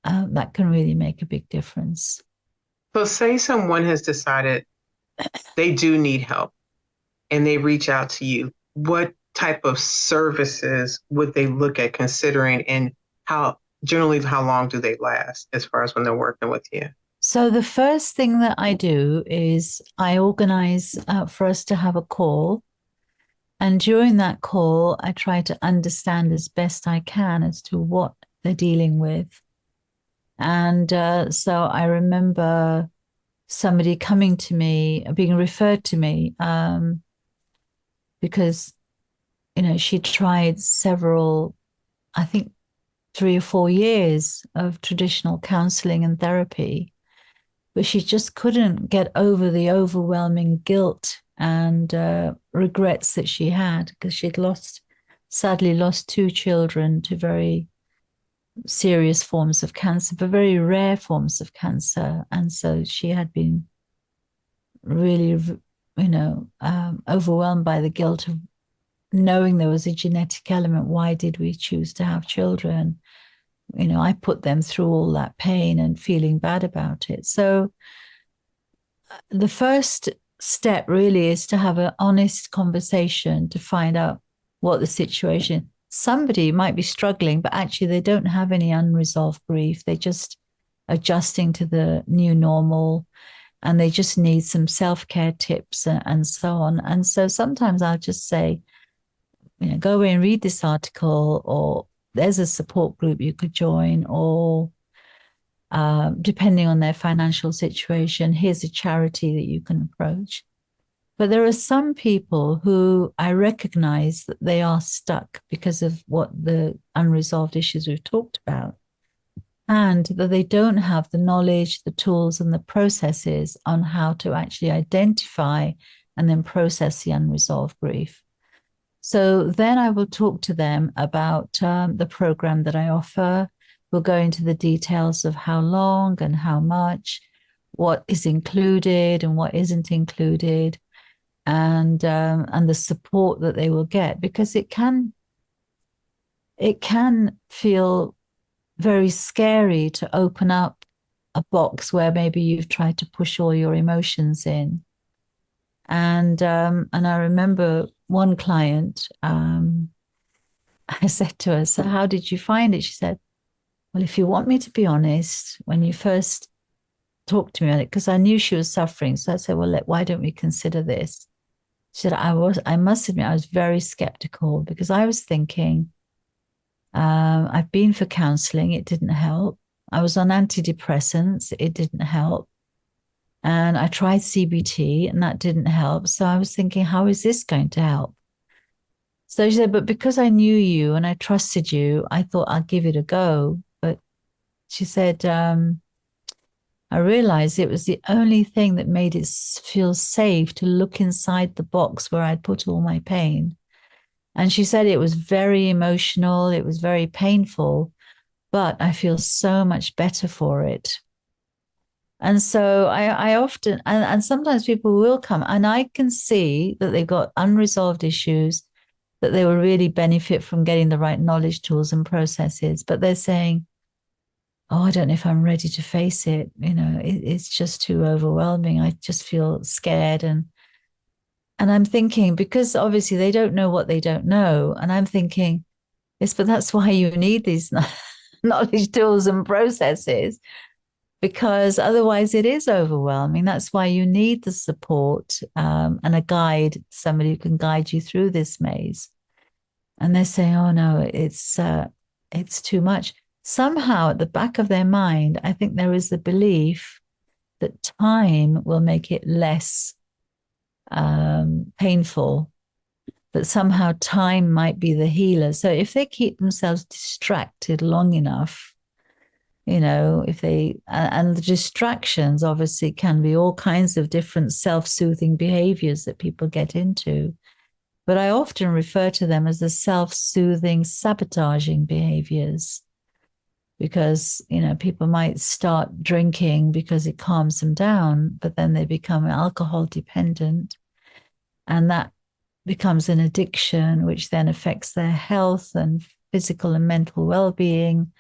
that can really make a big difference. So say someone has decided they do need help and they reach out to you. What type of services would they look at considering, and how long do they last as far as when they're working with you? So the first thing that I do is I organize for us to have a call. And during that call, I try to understand as best I can as to what they're dealing with. And so I remember somebody coming to me, being referred to me, because, you know, she tried several, I think 3 or 4 years of traditional counseling and therapy, but she just couldn't get over the overwhelming guilt and regrets that she had, because she'd sadly lost 2 children to very serious forms of cancer, but very rare forms of cancer. And so she had been really, overwhelmed by the guilt of knowing there was a genetic element. Why did we choose to have children? You know, I put them through all that pain and feeling bad about it. So the first step really is to have an honest conversation to find out what the situation. Somebody might be struggling, but actually they don't have any unresolved grief. They're just adjusting to the new normal, and they just need some self-care tips and so on. And so sometimes I'll just say, you know, go away and read this article, or there's a support group you could join, or depending on their financial situation, here's a charity that you can approach. But there are some people who I recognize that they are stuck because of what the unresolved issues we've talked about, and that they don't have the knowledge, the tools, and the processes on how to actually identify and then process the unresolved grief. So then I will talk to them about the program that I offer, We'll go into the details of how long and how much, what is included and what isn't included, and the support that they will get, because it can feel very scary to open up a box where maybe you've tried to push all your emotions in. And I remember one client, I said to her, "So how did you find it?" She said, "Well, if you want me to be honest, when you first talked to me on it," because I knew she was suffering. So I said, "Well, why don't we consider this?" She said, I must admit, I was very skeptical because I was thinking, I've been for counseling, it didn't help. I was on antidepressants, it didn't help. And I tried CBT and that didn't help. So I was thinking, how is this going to help? So she said, but because I knew you and I trusted you, I thought I'd give it a go. But she said, I realized it was the only thing that made it feel safe to look inside the box where I'd put all my pain. And she said it was very emotional, it was very painful, but I feel so much better for it. And so I often, and sometimes people will come and I can see that they've got unresolved issues, that they will really benefit from getting the right knowledge, tools, and processes. But they're saying, oh, I don't know if I'm ready to face it. It's just too overwhelming. I just feel scared. And I'm thinking, because obviously they don't know what they don't know. And I'm thinking, yes, but that's why you need these knowledge, tools, and processes, because otherwise it is overwhelming. That's why you need the support and a guide, somebody who can guide you through this maze. And they're saying, oh no, it's too much. Somehow at the back of their mind, I think there is the belief that time will make it less painful, but somehow time might be the healer. So if they keep themselves distracted long enough, if they, and the distractions obviously can be all kinds of different self-soothing behaviors that people get into. But I often refer to them as the self-soothing sabotaging behaviors, because, people might start drinking because it calms them down, but then they become alcohol dependent. And that becomes an addiction, which then affects their health and physical and mental well-being,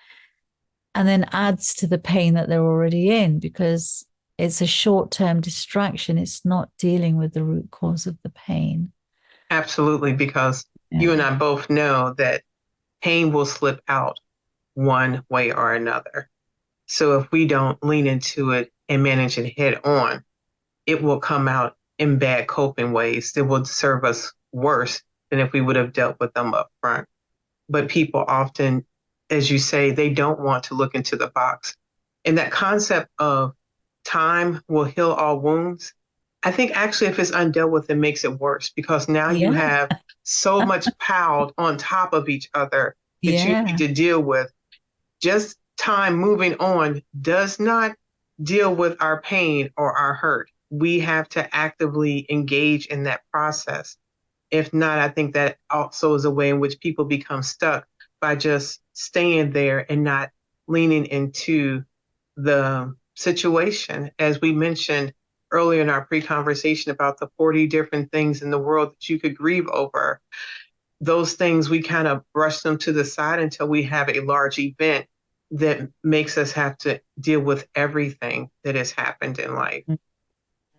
and then adds to the pain that they're already in, because it's a short-term distraction. It's not dealing with the root cause of the pain. Absolutely, because you and I both know that pain will slip out one way or another. So if we don't lean into it and manage it head on, it will come out in bad coping ways that will serve us worse than if we would have dealt with them up front. But people often, as you say, they don't want to look into the box. And that concept of time will heal all wounds, I think actually if it's undealt with, it makes it worse, because now you have so much piled on top of each other that you need to deal with. Just time moving on does not deal with our pain or our hurt. We have to actively engage in that process. If not, I think that also is a way in which people become stuck by just staying there and not leaning into the situation. As we mentioned earlier in our pre-conversation about the 40 different things in the world that you could grieve over, those things, we kind of brush them to the side until we have a large event that makes us have to deal with everything that has happened in life.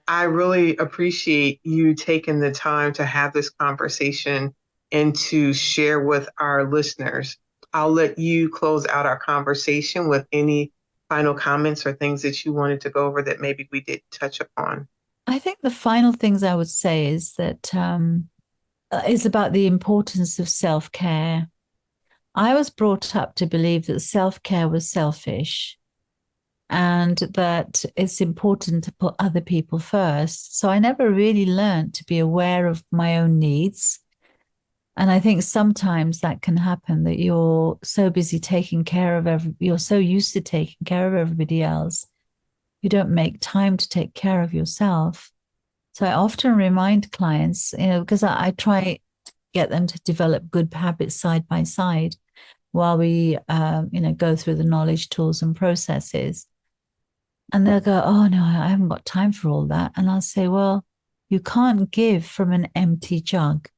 I really appreciate you taking the time to have this conversation and to share with our listeners. I'll let you close out our conversation with any final comments or things that you wanted to go over that maybe we didn't touch upon. I think the final things I would say is that is about the importance of self-care. I was brought up to believe that self-care was selfish and that it's important to put other people first. So I never really learned to be aware of my own needs. And I think sometimes that can happen, that you're so busy taking care of you're so used to taking care of everybody else, you don't make time to take care of yourself. So I often remind clients, because I try to get them to develop good habits side by side. while we, go through the knowledge, tools, and processes. And they'll go, oh, no, I haven't got time for all that. And I'll say, well, you can't give from an empty jug.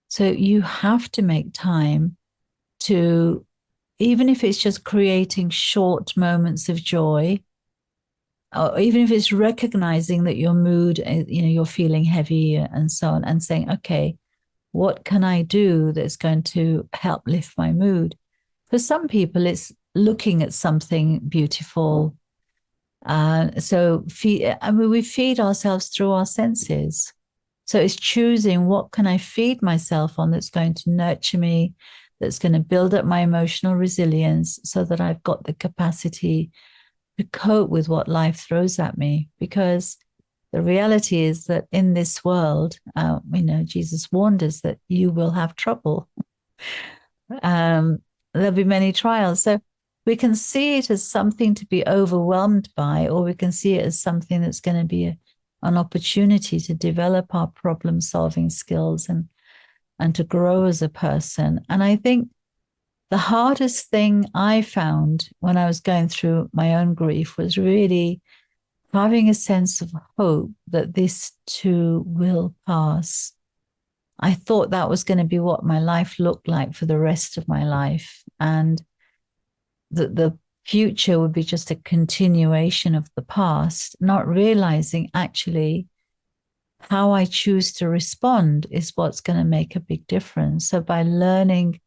So you have to make time to, even if it's just creating short moments of joy, or even if it's recognizing that your mood, you're feeling heavy and so on, and saying, okay, what can I do that's going to help lift my mood? For some people, it's looking at something beautiful. We feed ourselves through our senses. So it's choosing what can I feed myself on that's going to nurture me, that's going to build up my emotional resilience so that I've got the capacity to cope with what life throws at me. Because the reality is that in this world, Jesus warned us that you will have trouble. There'll be many trials. So we can see it as something to be overwhelmed by, or we can see it as something that's going to be an opportunity to develop our problem solving skills and to grow as a person. And I think the hardest thing I found when I was going through my own grief was really having a sense of hope that this too will pass. I thought that was going to be what my life looked like for the rest of my life. And that the future would be just a continuation of the past, not realizing actually how I choose to respond is what's going to make a big difference. So by learning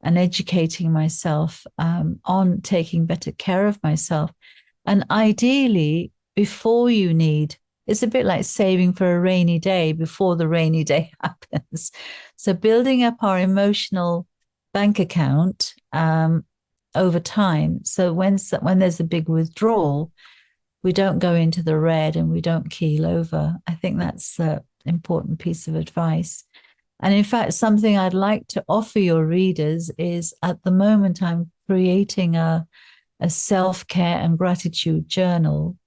and educating myself on taking better care of myself, and ideally before you need, it's a bit like saving for a rainy day before the rainy day happens. So building up our emotional bank account over time. So when there's a big withdrawal, we don't go into the red and we don't keel over. I think that's an important piece of advice. And in fact, something I'd like to offer your readers is at the moment, I'm creating a self-care and gratitude journal,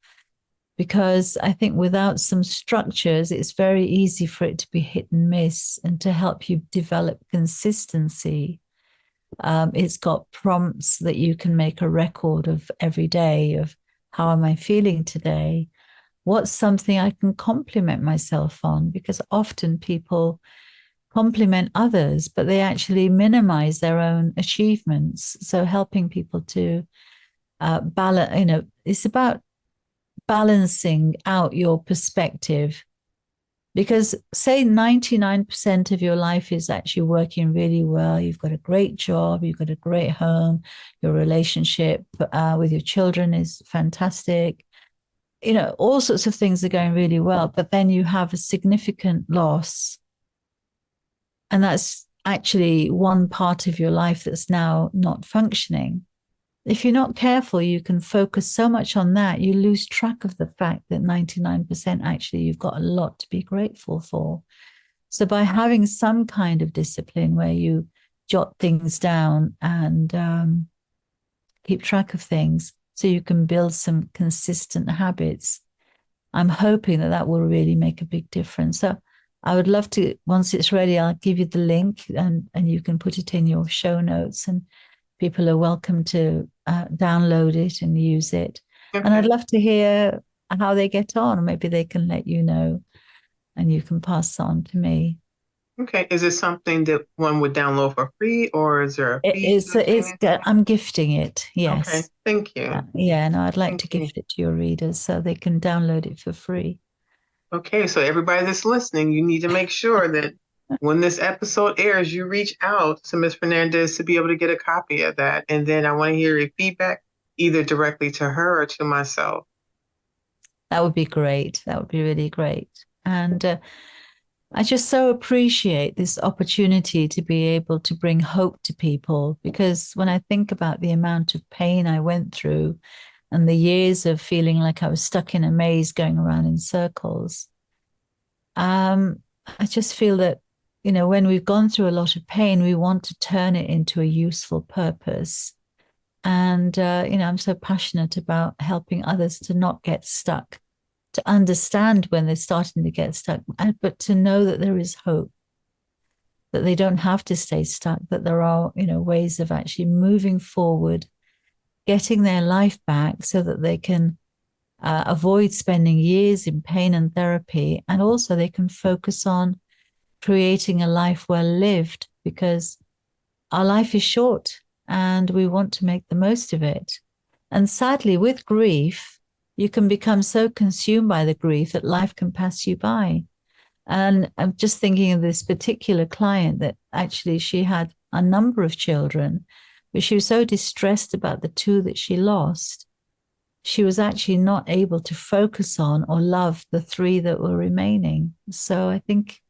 because I think without some structures, it's very easy for it to be hit and miss. And to help you develop consistency, it's got prompts that you can make a record of every day of how am I feeling today? What's something I can compliment myself on? Because often people compliment others, but they actually minimize their own achievements. So helping people to balance, it's about balancing out your perspective. Because say 99% of your life is actually working really well. You've got a great job, you've got a great home, your relationship with your children is fantastic. All sorts of things are going really well, but then you have a significant loss. And that's actually one part of your life that's now not functioning. If you're not careful, you can focus so much on that, you lose track of the fact that 99% actually you've got a lot to be grateful for. So by having some kind of discipline where you jot things down and keep track of things so you can build some consistent habits, I'm hoping that will really make a big difference. So I would love to, once it's ready, I'll give you the link and you can put it in your show notes, and people are welcome to download it and use it. Okay. And I'd love to hear how they get on. Maybe they can let you know and you can pass on to me. Okay. Is it something that one would download for free, or is there a fee? I'm gifting it. Yes. Okay. Thank you. I'd like to gift it to your readers so they can download it for free. Okay. So everybody that's listening, you need to make sure that when this episode airs, you reach out to Ms. Fernandes to be able to get a copy of that. And then I want to hear your feedback, either directly to her or to myself. That would be great. That would be really great. And I just so appreciate this opportunity to be able to bring hope to people, because when I think about the amount of pain I went through and the years of feeling like I was stuck in a maze going around in circles, I just feel that, when we've gone through a lot of pain, we want to turn it into a useful purpose. And, I'm so passionate about helping others to not get stuck, to understand when they're starting to get stuck, but to know that there is hope. that they don't have to stay stuck, that there are, ways of actually moving forward, getting their life back so that they can avoid spending years in pain and therapy. And also they can focus on creating a life well lived, because our life is short and we want to make the most of it. And sadly, with grief, you can become so consumed by the grief that life can pass you by. And I'm just thinking of this particular client that actually she had a number of children, but she was so distressed about the two that she lost. She was actually not able to focus on or love the three that were remaining. So I think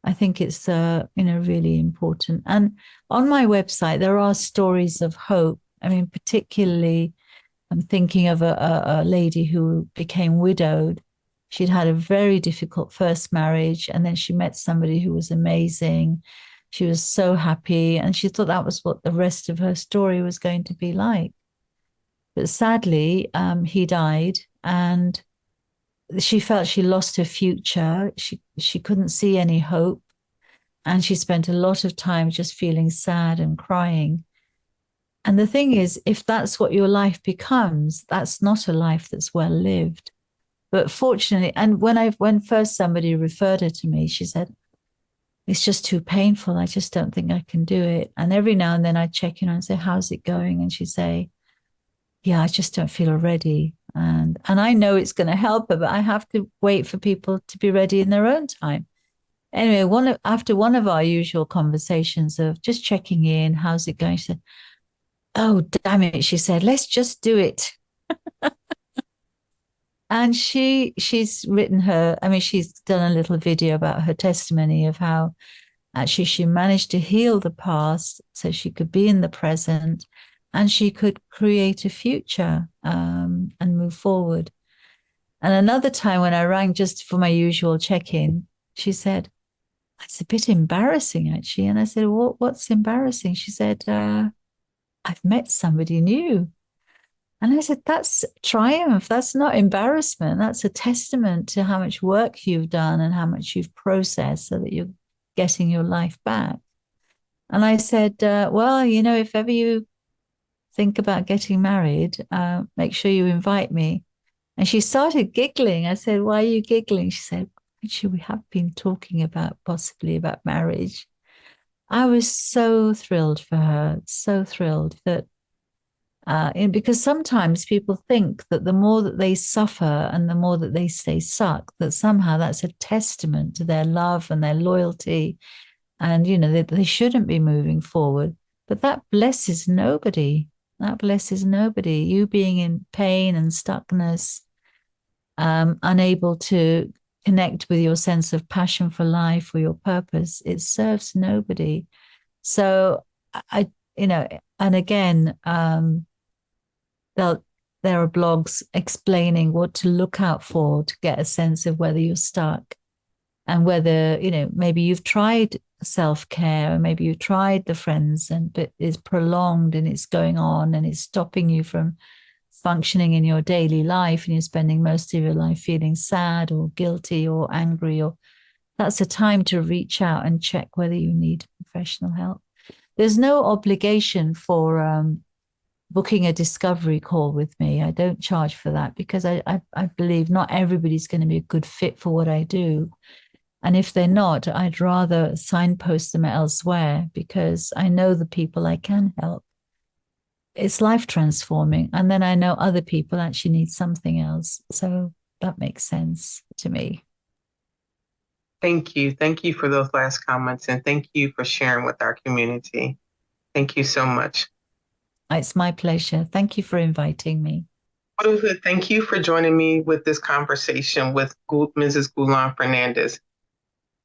it's really important. And on my website there are stories of hope. I mean, particularly I'm thinking of a lady who became widowed. She'd had a very difficult first marriage, and then she met somebody who was amazing. She was so happy, and she thought that was what the rest of her story was going to be like. But sadly, he died, and she felt she lost her future. She couldn't see any hope, and she spent a lot of time just feeling sad and crying. And the thing is, if that's what your life becomes, that's not a life that's well lived. But fortunately, and when first somebody referred her to me, she said, it's just too painful. I just don't think I can do it. And every now and then I check in and say, how's it going? And she'd say, yeah, I just don't feel ready. And I know it's going to help her, but I have to wait for people to be ready in their own time. Anyway, after one of our usual conversations of just checking in, how's it going? She said, oh, damn it. She said, let's just do it. And she's she's done a little video about her testimony of how actually she managed to heal the past so she could be in the present and she could create a future and move forward. And another time when I rang just for my usual check-in, she said, it's a bit embarrassing, actually. And I said, what's embarrassing? She said, I've met somebody new. And I said, that's triumph. That's not embarrassment. That's a testament to how much work you've done and how much you've processed so that you're getting your life back. And I said, well, if ever you think about getting married, make sure you invite me. And she started giggling. I said, why are you giggling? She said, actually, we have been talking possibly about marriage. I was so thrilled for her, so thrilled that because sometimes people think that the more that they suffer and the more that they stay stuck, that somehow that's a testament to their love and their loyalty, and they shouldn't be moving forward. But that blesses nobody. That blesses nobody. You being in pain and stuckness, unable to connect with your sense of passion for life or your purpose, it serves nobody. So and again, there are blogs explaining what to look out for to get a sense of whether you're stuck and whether, maybe you've tried self-care, or maybe you've tried the friends, but it's prolonged and it's going on and it's stopping you from functioning in your daily life, and you're spending most of your life feeling sad or guilty or angry, or that's a time to reach out and check whether you need professional help. There's no obligation for booking a discovery call with me. I don't charge for that because I believe not everybody's going to be a good fit for what I do. And if they're not, I'd rather signpost them elsewhere because I know the people I can help. It's life transforming. And then I know other people actually need something else. So that makes sense to me. Thank you. Thank you for those last comments, and thank you for sharing with our community. Thank you so much. It's my pleasure. Thank you for inviting me. Widowhood, thank you for joining me with this conversation with Mrs. Ghulam Fernandes.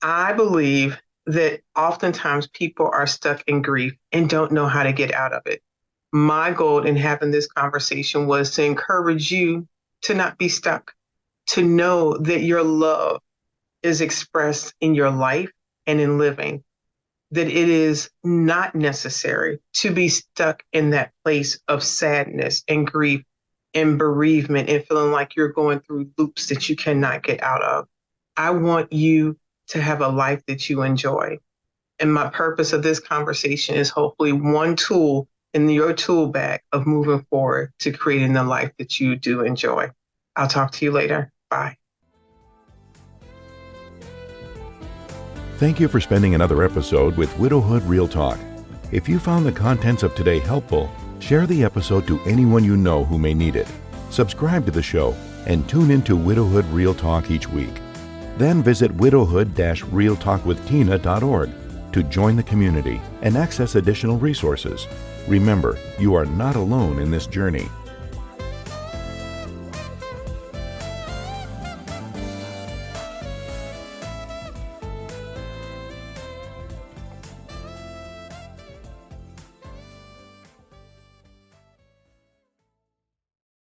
I believe that oftentimes people are stuck in grief and don't know how to get out of it. My goal in having this conversation was to encourage you to not be stuck, to know that your love is expressed in your life and in living, that it is not necessary to be stuck in that place of sadness and grief and bereavement and feeling like you're going through loops that you cannot get out of. I want you to have a life that you enjoy. And my purpose of this conversation is hopefully one tool in your tool bag of moving forward to creating the life that you do enjoy. I'll talk to you later. Bye. Thank you for spending another episode with Widowhood Real Talk. If you found the contents of today helpful, share the episode to anyone you know who may need it. Subscribe to the show and tune into Widowhood Real Talk each week. Then visit widowhood-realtalkwithtina.org to join the community and access additional resources. Remember, you are not alone in this journey.